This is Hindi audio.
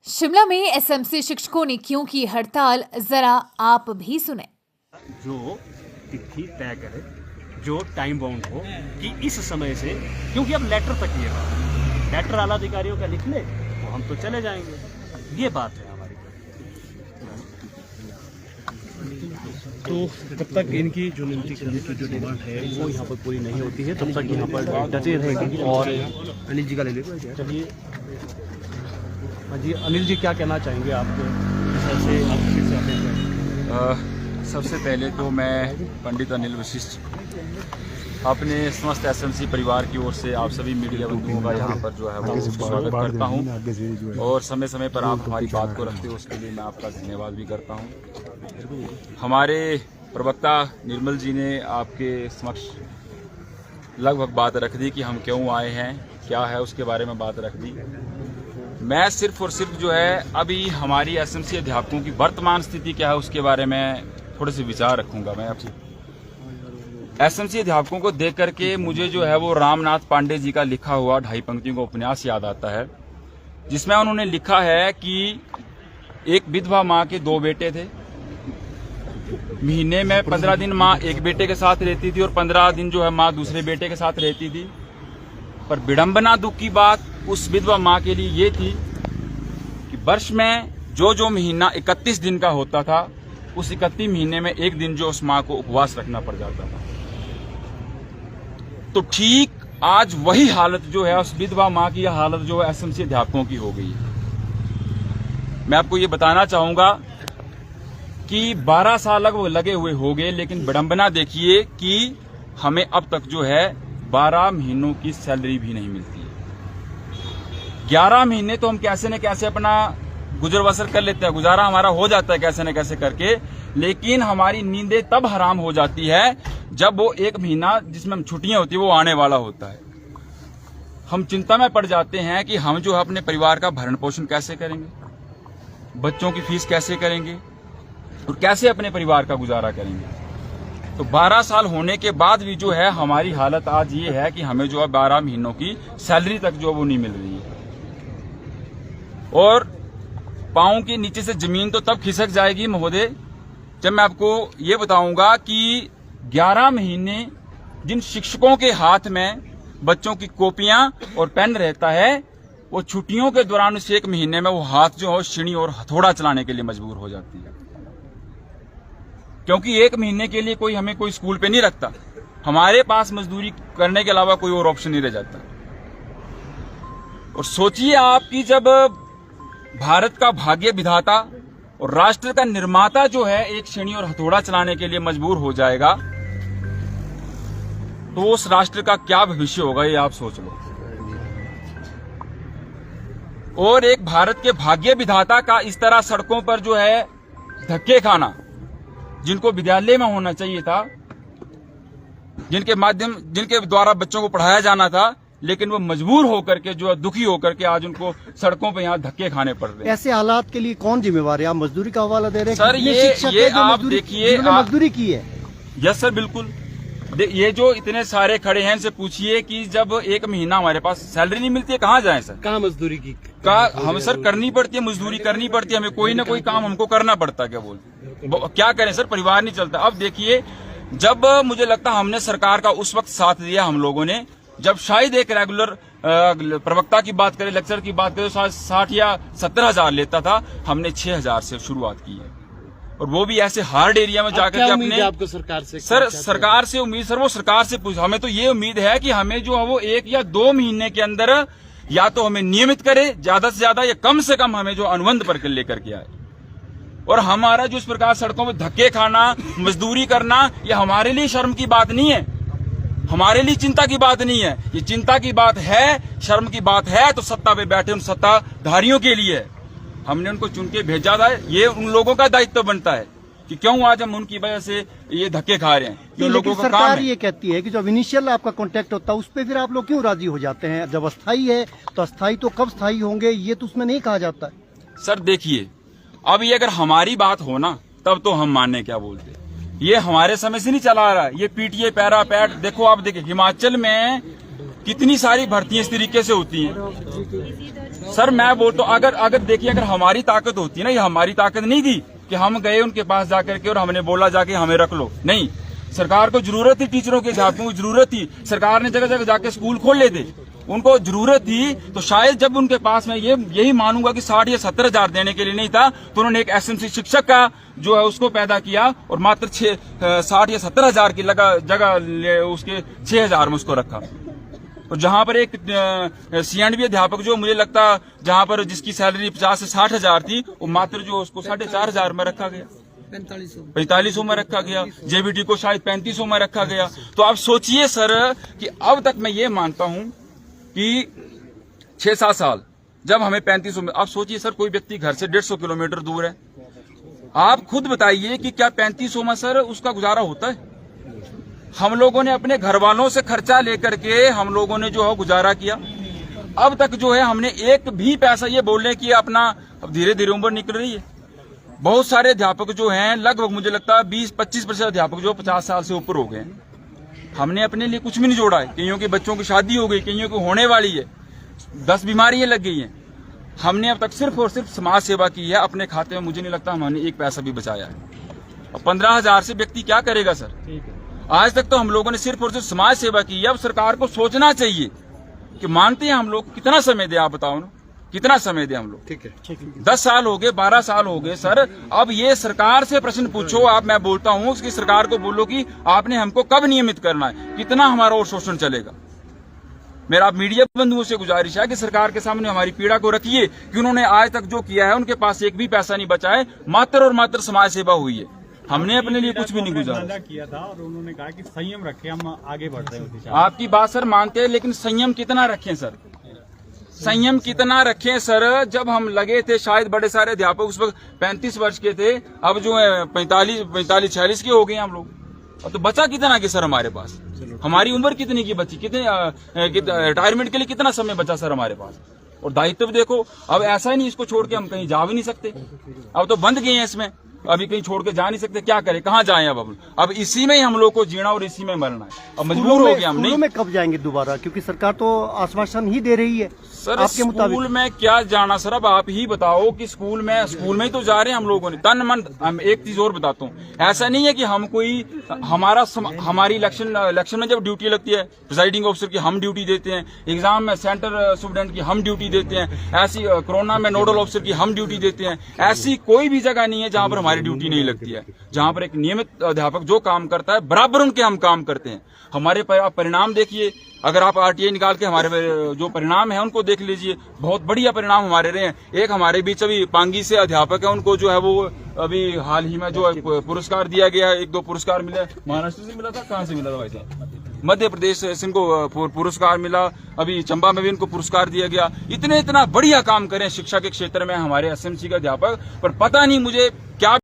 शिमला में एसएमसी शिक्षकों ने क्यों की हड़ताल, जरा आप भी सुने। जो तिथि तय करे, जो टाइम बाउंड हो कि इस समय से, क्योंकि अब लेटर तक ये बात, लेटर आला अधिकारियों का लिख ले तो हम तो चले जाएंगे, ये बात है हमारी। तो जब तक इनकी जो न्यूनतीकरण की जो डिमांड है वो यहाँ पर पूरी नहीं होती है तब तक यहाँ पर डटे रहेगी। और अनिल जी का ले लीजिए। चलिए हाँ जी, अनिल जी क्या कहना चाहेंगे आप से सबसे पहले तो मैं पंडित अनिल वशिष्ठ अपने समस्त एसएमसी परिवार की ओर से आप सभी मीडिया बंधुओं का यहाँ पर जो है वो स्वागत करता हूँ और समय समय पर आप हमारी बात को रखते हो उसके लिए मैं आपका धन्यवाद भी करता हूँ। हमारे प्रवक्ता निर्मल जी ने आपके समक्ष लगभग बात रख दी कि हम क्यों आए हैं, क्या है उसके बारे में बात रख दी। मैं सिर्फ और सिर्फ जो है अभी हमारी एसएमसी अध्यापकों की वर्तमान स्थिति क्या है उसके बारे में थोड़े से विचार रखूंगा। मैं आपसे एसएमसी अध्यापकों को देख करके मुझे जो है वो रामनाथ पांडे जी का लिखा हुआ 2.5 पंक्तियों का उपन्यास याद आता है, जिसमें उन्होंने लिखा है कि एक विधवा माँ के 2 बेटे थे। महीने में 15 दिन माँ एक बेटे के साथ रहती थी और 15 दिन जो है माँ दूसरे बेटे के साथ रहती थी। पर विडंबना दुख की बात उस विधवा माँ के लिए ये थी कि वर्ष में जो महीना 31 दिन का होता था, उस 31 महीने में एक दिन जो उस माँ को उपवास रखना पड़ जाता था। तो ठीक आज वही हालत जो है उस विधवा माँ की, यह हालत जो है एसएमसी अध्यापकों की हो गई है। मैं आपको ये बताना चाहूंगा कि 12 साल लगभग लगे हुए हो गए, लेकिन विडंबना देखिए कि हमें अब तक जो है 12 महीनों की सैलरी भी नहीं मिलती है। 11 महीने तो हम कैसे न कैसे अपना गुजर बसर कर लेते हैं, गुजारा हमारा हो जाता है कैसे न कैसे करके, लेकिन हमारी नींदें तब हराम हो जाती है जब वो 1 महीना जिसमें हम छुट्टियां होती है वो आने वाला होता है। हम चिंता में पड़ जाते हैं कि हम जो है अपने परिवार का भरण पोषण कैसे करेंगे, बच्चों की फीस कैसे करेंगे और कैसे अपने परिवार का गुजारा करेंगे। तो 12 साल होने के बाद भी जो है हमारी हालत आज ये है कि हमें जो है 12 महीनों की सैलरी तक जो वो नहीं मिल रही है। और पांव के नीचे से जमीन तो तब खिसक जाएगी महोदय जब मैं आपको ये बताऊंगा कि 11 महीने जिन शिक्षकों के हाथ में बच्चों की कॉपियां और पेन रहता है, वो छुट्टियों के दौरान उस 1 महीने में वो हाथ जो है छीनी और हथौड़ा चलाने के लिए मजबूर हो जाती है, क्योंकि 1 महीने के लिए कोई हमें कोई स्कूल पे नहीं रखता। हमारे पास मजदूरी करने के अलावा कोई और ऑप्शन नहीं रह जाता। और सोचिए आप कि जब भारत का भाग्य विधाता और राष्ट्र का निर्माता जो है एक छेनी और हथौड़ा चलाने के लिए मजबूर हो जाएगा, तो उस राष्ट्र का क्या भविष्य होगा ये आप सोच लो। और एक भारत के भाग्य विधाता का इस तरह सड़कों पर जो है धक्के खाना, जिनको विद्यालय में होना चाहिए था, जिनके द्वारा बच्चों को पढ़ाया जाना था, लेकिन वो मजबूर होकर के जो है दुखी होकर के आज उनको सड़कों पे यहाँ धक्के खाने पड़ रहे हैं। ऐसे हालात के लिए कौन जिम्मेवार है? आप मजदूरी का हवाला दे रहे हैं सर। ये आप देखिए, मजदूरी की है। यस सर, बिल्कुल। ये जो इतने सारे खड़े हैं इनसे पूछिए कि जब 1 महीना हमारे पास सैलरी नहीं मिलती है, कहाँ जाए सर? कहाँ मजदूरी की हम सर करनी पड़ती है, मजदूरी करनी पड़ती है, हमें कोई ना कोई काम हमको करना पड़ता है। क्या करें सर, परिवार नहीं चलता। अब देखिए, जब मुझे लगता हमने सरकार का उस वक्त साथ दिया हम लोगों ने, जब शायद एक रेगुलर प्रवक्ता की बात करें, लेक्चर की बात करें, 60 या 70 हजार लेता था, हमने 6,000 से शुरुआत की है। और वो भी ऐसे हार्ड एरिया में जाकर के अपने आपको सरकार से सरकार से उम्मीद सर, वो सरकार से पूछ, हमें तो ये उम्मीद है कि हमें जो है वो 1 या 2 महीने के अंदर या तो हमें नियमित करे ज्यादा से ज्यादा, या कम से कम हमें जो अनुबंध पर लेकर के आए। और हमारा जो इस प्रकार सड़कों में धक्के खाना, मजदूरी करना, ये हमारे लिए शर्म की बात नहीं है, हमारे लिए चिंता की बात नहीं है। ये चिंता की बात है, शर्म की बात है तो सत्ता पे बैठे उन सत्ताधारियों के लिए है। हमने उनको चुन के भेजा था, ये उन लोगों का दायित्व बनता है कि क्यों आज हम उनकी वजह से ये धक्के खा रहे हैं। तो लोगों का काम है। ये कहती है कि जब इनिशियल आपका कांटेक्ट होता है उस पर फिर आप लोग क्यों राजी हो जाते हैं? जब अस्थाई है तो अस्थाई तो कब स्थायी होंगे ये तो उसमें नहीं कहा जाता है। सर देखिए, अब ये अगर हमारी बात हो ना तब तो हम मानने क्या बोलते। ये हमारे समय से नहीं चला आ रहा है, ये पीटीए पैरा पैट। देखो आप देखिए, हिमाचल में कितनी सारी भर्तियां इस तरीके से होती हैं। सर मैं बोलता हूं, अगर देखिए, अगर हमारी ताकत होती ना, ये हमारी ताकत नहीं थी कि हम गए उनके पास जाकर के और हमने बोला जाके हमें रख लो। नहीं, सरकार को जरूरत थी, टीचरों के अध्यापकों की जरूरत थी, सरकार ने जगह जगह जाके स्कूल खोल लेते, उनको जरूरत थी। तो शायद जब उनके पास में यही मानूंगा कि 60 या 70 हजार देने के लिए नहीं था, तो उन्होंने एक एसएमसी शिक्षक का जो है उसको पैदा किया और मात्र 60 या 70 हजार की जगह उसके 6 हजार में उसको रखा। और जहां पर एक सीएंडबी अध्यापक जो मुझे लगता जहां पर जिसकी सैलरी 50 से 60 हजार थी, वो मात्र जो उसको 4.5 हजार में रखा गया, 4500 में रखा गया। जेबीटी को शायद 3500 में रखा गया। तो आप सोचिए सर कि अब तक मैं ये मानता हूं कि 6-7 साल जब हमें 3500 में, आप सोचिए सर कोई व्यक्ति घर से 150 किलोमीटर दूर है, आप खुद बताइए कि क्या 3500 में सर उसका गुजारा होता है? हम लोगों ने अपने घर वालों से खर्चा लेकर के हम लोगों ने जो है गुजारा किया। अब तक जो है हमने एक भी पैसा, ये बोलने की अपना, अब धीरे धीरे उम्र निकल रही है। बहुत सारे अध्यापक जो हैं, लगभग मुझे लगता है 20-25% अध्यापक जो 50 साल से ऊपर हो गए हैं। हमने अपने लिए कुछ भी नहीं जोड़ा है। कईयों के बच्चों की शादी हो गई, कईयों की होने वाली है, 10 बीमारियां लग गई हैं। हमने अब तक सिर्फ और सिर्फ समाज सेवा की है। अपने खाते में मुझे नहीं लगता हमने एक पैसा भी बचाया है। और 15,000 से व्यक्ति क्या करेगा सर? आज तक तो हम लोगों ने सिर्फ और सिर्फ समाज सेवा की है। अब सरकार को सोचना चाहिए कि मानते हैं हम लोग, कितना समय दे, आप बताओ ना, कितना समय दे हम लोग? ठीक है, 10 साल हो गए, 12 साल हो गए सर। अब ये सरकार से प्रश्न पूछो आप, मैं बोलता हूँ उसकी सरकार को बोलो कि आपने हमको कब नियमित करना है, कितना हमारा और शोषण चलेगा। मेरा आप मीडिया बंधुओं से गुजारिश है कि सरकार के सामने हमारी पीड़ा को रखिए कि उन्होंने आज तक जो किया है उनके पास एक भी पैसा नहीं बचा है, मात्र और मात्र समाज सेवा हुई है। हमने अपने लिए कुछ भी नहीं गुजारा किया था और उन्होंने कहा कि संयम रखें, हम आगे बढ़ रहे हैं। आपकी बात सर मानते हैं, लेकिन संयम कितना रखें सर? संयम कितना रखें सर? जब हम लगे थे, शायद बड़े सारे अध्यापक उस वक्त 35 वर्ष के थे, अब जो है 45-46 के हो गए हम लोग। और तो बचा कितना कि सर हमारे पास? हमारी उम्र कितनी की बची? कितने रिटायरमेंट के लिए कितना समय बचा सर हमारे पास? और दायित्व देखो, अब ऐसा ही नहीं इसको छोड़ के हम कहीं जा भी नहीं सकते। अब तो बंद गए हैं इसमें, अभी कहीं छोड़ के जा नहीं सकते। क्या करें, कहाँ जाएं? अब इसी में ही हम लोग को जीना और इसी में मरना है। अब मजबूर हो गए हम। नहीं में कब जाएंगे दोबारा, क्योंकि सरकार तो आश्वासन ही दे रही है सर आपके मुताबिक। स्कूल में क्या जाना सर? अब आप ही बताओ कि स्कूल में ही तो जा रहे हैं हम लोगों ने तन मन। हम एक चीज और बताता हूँ, ऐसा नहीं है कि हम कोई हमारी इलेक्शन में जब ड्यूटी लगती है प्रिजाइडिंग ऑफिसर की, हम ड्यूटी देते हैं। एग्जाम में सेंटर स्टूडेंट की हम ड्यूटी देते हैं। ऐसी कोरोना में नोडल ऑफिसर की हम ड्यूटी देते हैं। ऐसी कोई भी जगह नहीं है जहां पर हमारी ड्यूटी नहीं लगती है। जहां पर एक नियमित अध्यापक जो काम करता है, बराबर उनके हम काम करते हैं। हमारे परिणाम देखिए, अगर आप आरटीआई निकाल के हमारे जो परिणाम है उनको देख लीजिए, बहुत बढ़िया परिणाम हमारे रहे हैं। एक हमारे बीच अभी पांगी से अध्यापक है, उनको जो है वो अभी हाल ही में जो पुरस्कार दिया गया, 1-2 पुरस्कार मिले। महाराष्ट्र से मिला था, कहाँ से मिला था भाई साहब? मध्य प्रदेश से इनको पुरस्कार मिला। अभी चंबा में भी इनको पुरस्कार दिया गया। इतना बढ़िया काम करें शिक्षा के क्षेत्र में हमारे एसएमसी के अध्यापक, पर पता नहीं मुझे क्या